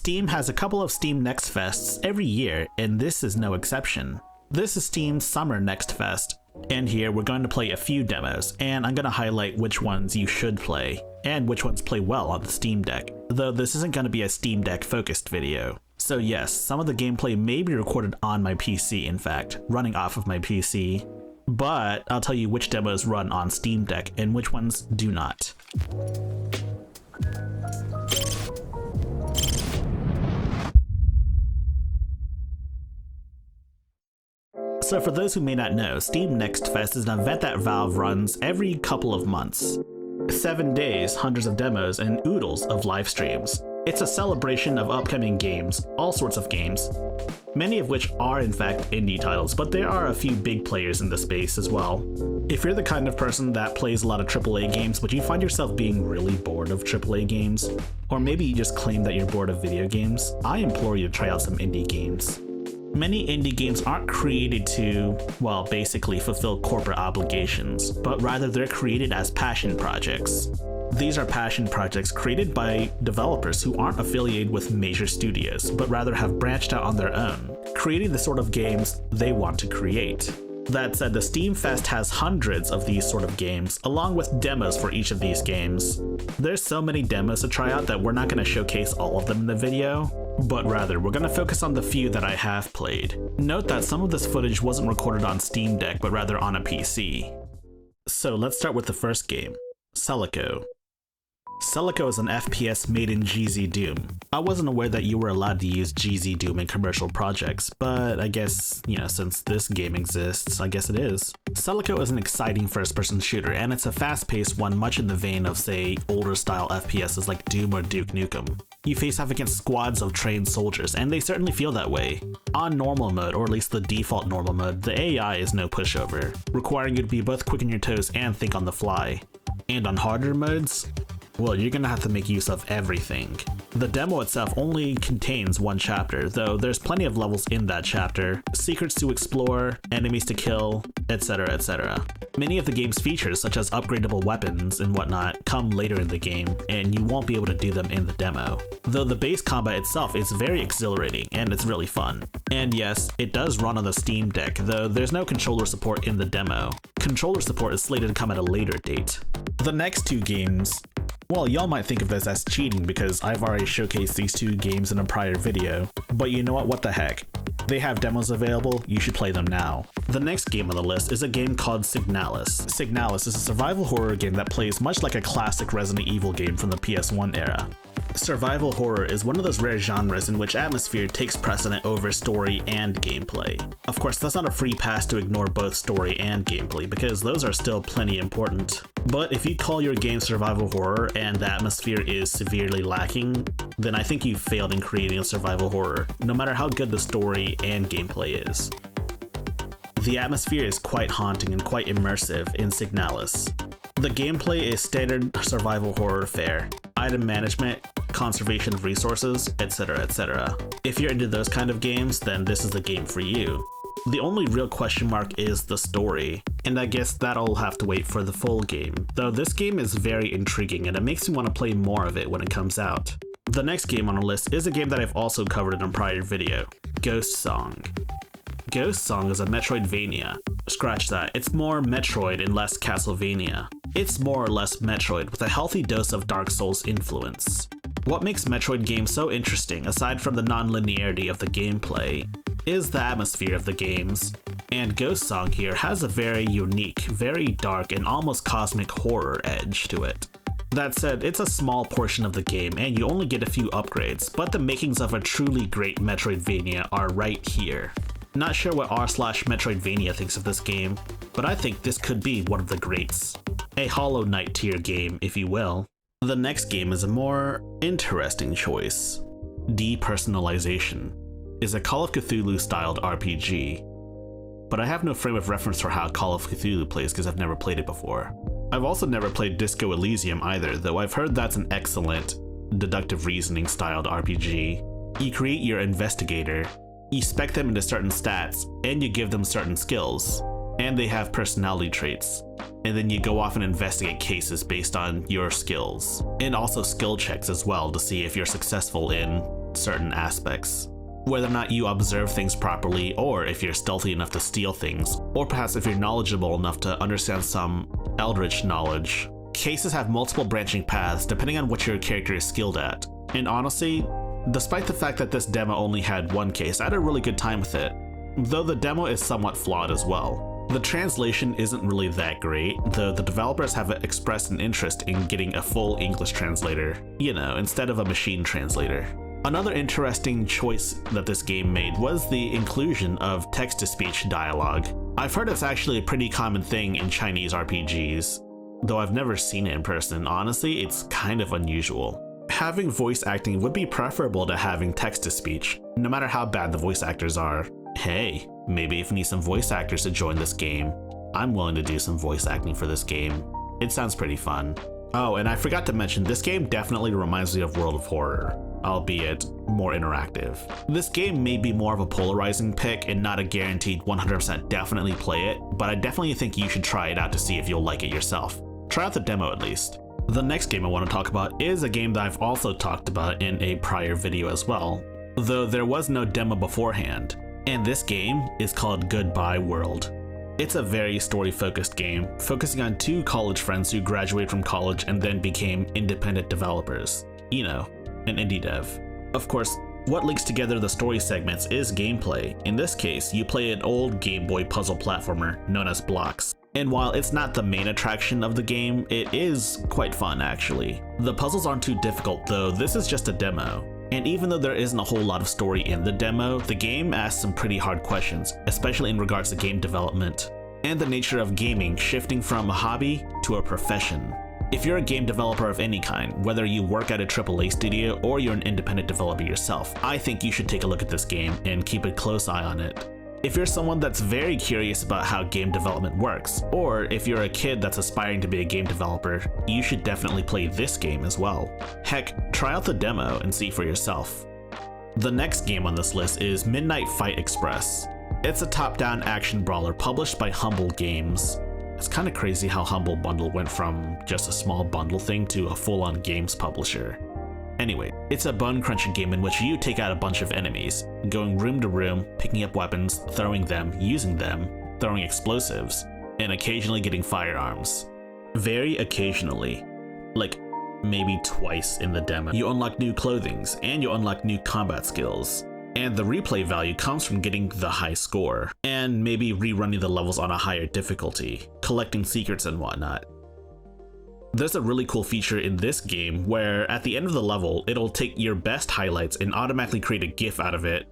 Steam has a couple of Steam Next Fests every year, and this is no exception. This is Steam's Summer Next Fest, and here we're going to play a few demos, and I'm going to highlight which ones you should play, and which ones play well on the Steam Deck, though this isn't going to be a Steam Deck focused video. So yes, some of the gameplay may be recorded on my PC, in fact, running off of my PC, but I'll tell you which demos run on Steam Deck and which ones do not. So for those who may not know, Steam Next Fest is an event that Valve runs every couple of months. 7 days, hundreds of demos, and oodles of live streams. It's a celebration of upcoming games, all sorts of games, many of which are in fact indie titles, but there are a few big players in the space as well. If you're the kind of person that plays a lot of AAA games, but you find yourself being really bored of AAA games, or maybe you just claim that you're bored of video games, I implore you to try out some indie games. Many indie games aren't created to, well, basically fulfill corporate obligations, but rather they're created as passion projects. These are passion projects created by developers who aren't affiliated with major studios, but rather have branched out on their own, creating the sort of games they want to create. That said, the Steam Fest has hundreds of these sort of games, along with demos for each of these games. There's so many demos to try out that we're not going to showcase all of them in the video, but rather we're going to focus on the few that I have played. Note that some of this footage wasn't recorded on Steam Deck, but rather on a PC. So let's start with the first game, SELACO. SELACO is an FPS made in GZ Doom. I wasn't aware that you were allowed to use GZ Doom in commercial projects, but I guess, since this game exists, I guess it is. SELACO is an exciting first-person shooter, and it's a fast-paced one much in the vein of, say, older-style FPSs like Doom or Duke Nukem. You face off against squads of trained soldiers, and they certainly feel that way. On normal mode, or at least the default normal mode, the AI is no pushover, requiring you to be both quick on your toes and think on the fly. And on harder modes, well, you're gonna have to make use of everything. The demo itself only contains one chapter, though there's plenty of levels in that chapter, secrets to explore, enemies to kill, etc, etc. Many of the game's features, such as upgradable weapons and whatnot, come later in the game, and you won't be able to do them in the demo. Though the base combat itself is very exhilarating, and it's really fun. And yes, it does run on the Steam Deck, though there's no controller support in the demo. Controller support is slated to come at a later date. The next two games, well, y'all might think of this as cheating because I've already showcased these two games in a prior video, but you know what the heck. They have demos available, you should play them now. The next game on the list is a game called SIGNALIS. SIGNALIS is a survival horror game that plays much like a classic Resident Evil game from the PS1 era. Survival horror is one of those rare genres in which atmosphere takes precedent over story and gameplay. Of course, that's not a free pass to ignore both story and gameplay, because those are still plenty important. But if you call your game survival horror and the atmosphere is severely lacking, then I think you've failed in creating a survival horror, no matter how good the story and gameplay is. The atmosphere is quite haunting and quite immersive in SIGNALIS. The gameplay is standard survival horror fare, item management, conservation of resources, etc, etc. If you're into those kind of games, then this is the game for you. The only real question mark is the story, and I guess that'll have to wait for the full game, though this game is very intriguing and it makes me want to play more of it when it comes out. The next game on our list is a game that I've also covered in a prior video, Ghost Song. Ghost Song is a Metroidvania. Scratch that, it's more Metroid and less Castlevania. It's more or less Metroid with a healthy dose of Dark Souls influence. What makes Metroid games so interesting, aside from the non-linearity of the gameplay, is the atmosphere of the games, and Ghost Song here has a very unique, very dark, and almost cosmic horror edge to it. That said, it's a small portion of the game and you only get a few upgrades, but the makings of a truly great Metroidvania are right here. Not sure what r/Metroidvania thinks of this game, but I think this could be one of the greats. A Hollow Knight tier game, if you will. The next game is a more interesting choice. Depersonalization is a Call of Cthulhu styled RPG, but I have no frame of reference for how Call of Cthulhu plays because I've never played it before. I've also never played Disco Elysium either, though I've heard that's an excellent deductive reasoning styled RPG. You create your investigator, you spec them into certain stats, and you give them certain skills, and they have personality traits, and then you go off and investigate cases based on your skills, and also skill checks as well to see if you're successful in certain aspects. Whether or not you observe things properly, or if you're stealthy enough to steal things, or perhaps if you're knowledgeable enough to understand some eldritch knowledge. Cases have multiple branching paths depending on what your character is skilled at. And honestly, despite the fact that this demo only had one case, I had a really good time with it, though the demo is somewhat flawed as well. The translation isn't really that great, though the developers have expressed an interest in getting a full English translator, instead of a machine translator. Another interesting choice that this game made was the inclusion of text-to-speech dialogue. I've heard it's actually a pretty common thing in Chinese RPGs, though I've never seen it in person. Honestly, it's kind of unusual. Having voice acting would be preferable to having text-to-speech, no matter how bad the voice actors are. Hey, maybe if you need some voice actors to join this game, I'm willing to do some voice acting for this game. It sounds pretty fun. Oh, and I forgot to mention, this game definitely reminds me of World of Horror, albeit more interactive. This game may be more of a polarizing pick and not a guaranteed 100% definitely play it, but I definitely think you should try it out to see if you'll like it yourself. Try out the demo at least. The next game I want to talk about is a game that I've also talked about in a prior video as well, though there was no demo beforehand, and this game is called Goodbye World. It's a very story-focused game, focusing on two college friends who graduated from college and then became independent developers. An indie dev. Of course, what links together the story segments is gameplay. In this case, you play an old Game Boy puzzle platformer known as Blocks. And while it's not the main attraction of the game, it is quite fun actually. The puzzles aren't too difficult though, this is just a demo. And even though there isn't a whole lot of story in the demo, the game asks some pretty hard questions, especially in regards to game development and the nature of gaming shifting from a hobby to a profession. If you're a game developer of any kind, whether you work at a AAA studio or you're an independent developer yourself, I think you should take a look at this game and keep a close eye on it. If you're someone that's very curious about how game development works, or if you're a kid that's aspiring to be a game developer, you should definitely play this game as well. Heck, try out the demo and see for yourself. The next game on this list is Midnight Fight Express. It's a top-down action brawler published by Humble Games. It's kind of crazy how Humble Bundle went from just a small bundle thing to a full-on games publisher. Anyway, it's a bone-crunching game in which you take out a bunch of enemies, going room to room, picking up weapons, throwing them, using them, throwing explosives, and occasionally getting firearms. Very occasionally. Like, maybe twice in the demo. You unlock new clothings, and you unlock new combat skills. And the replay value comes from getting the high score, and maybe rerunning the levels on a higher difficulty, collecting secrets and whatnot. There's a really cool feature in this game where at the end of the level, it'll take your best highlights and automatically create a GIF out of it.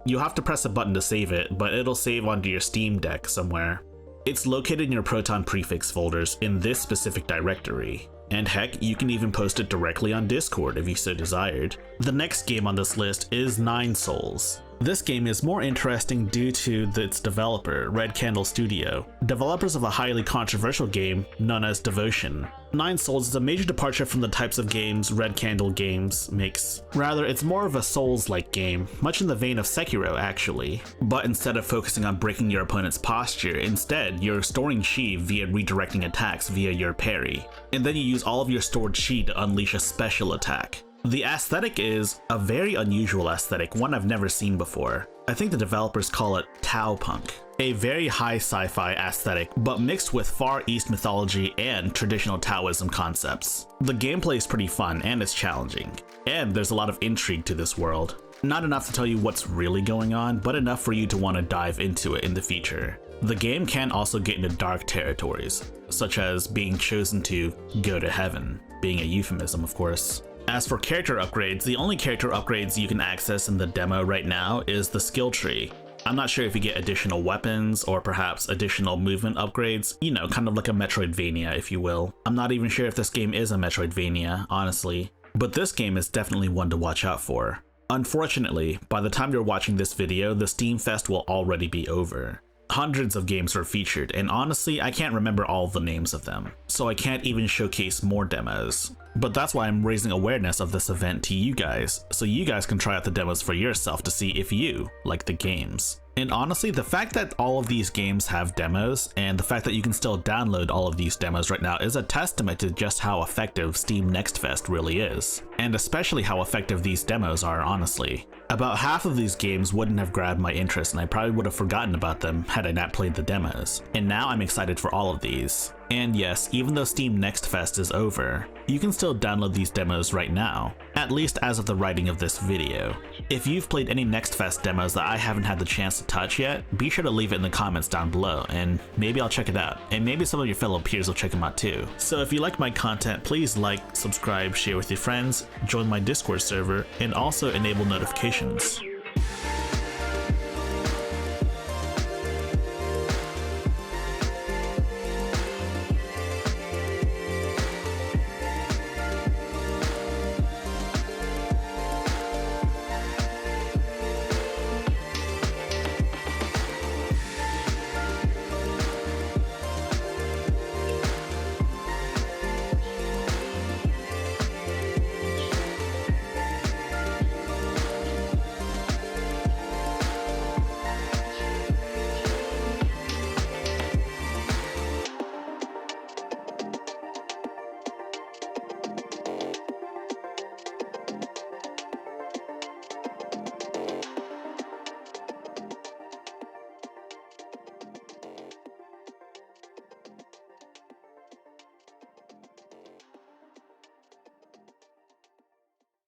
You'll have to press a button to save it, but it'll save onto your Steam Deck somewhere. It's located in your Proton prefix folders in this specific directory. And heck, you can even post it directly on Discord if you so desired. The next game on this list is Nine Souls. This game is more interesting due to its developer, Red Candle Studio, developers of a highly controversial game known as Devotion. Nine Souls is a major departure from the types of games Red Candle Games makes. Rather, it's more of a Souls-like game, much in the vein of Sekiro actually. But instead of focusing on breaking your opponent's posture, instead you're storing chi via redirecting attacks via your parry. And then you use all of your stored chi to unleash a special attack. The aesthetic is a very unusual aesthetic, one I've never seen before. I think the developers call it Tau Punk. A very high sci-fi aesthetic, but mixed with Far East mythology and traditional Taoism concepts. The gameplay is pretty fun and it's challenging, and there's a lot of intrigue to this world. Not enough to tell you what's really going on, but enough for you to want to dive into it in the future. The game can also get into dark territories, such as being chosen to go to heaven, being a euphemism of course. As for character upgrades, the only character upgrades you can access in the demo right now is the skill tree. I'm not sure if you get additional weapons or perhaps additional movement upgrades, kind of like a Metroidvania if you will. I'm not even sure if this game is a Metroidvania, honestly, but this game is definitely one to watch out for. Unfortunately, by the time you're watching this video, the Steam Fest will already be over. Hundreds of games were featured, and honestly, I can't remember all the names of them, so I can't even showcase more demos. But that's why I'm raising awareness of this event to you guys, so you guys can try out the demos for yourself to see if you like the games. And honestly, the fact that all of these games have demos, and the fact that you can still download all of these demos right now, is a testament to just how effective Steam Next Fest really is. And especially how effective these demos are, honestly. About half of these games wouldn't have grabbed my interest, and I probably would have forgotten about them had I not played the demos. And now I'm excited for all of these. And yes, even though Steam Next Fest is over, you can still download these demos right now, at least as of the writing of this video. If you've played any Next Fest demos that I haven't had the chance to touch yet, be sure to leave it in the comments down below, and maybe I'll check it out, and maybe some of your fellow peers will check them out too. So if you like my content, please like, subscribe, share with your friends, join my Discord server, and also enable notifications.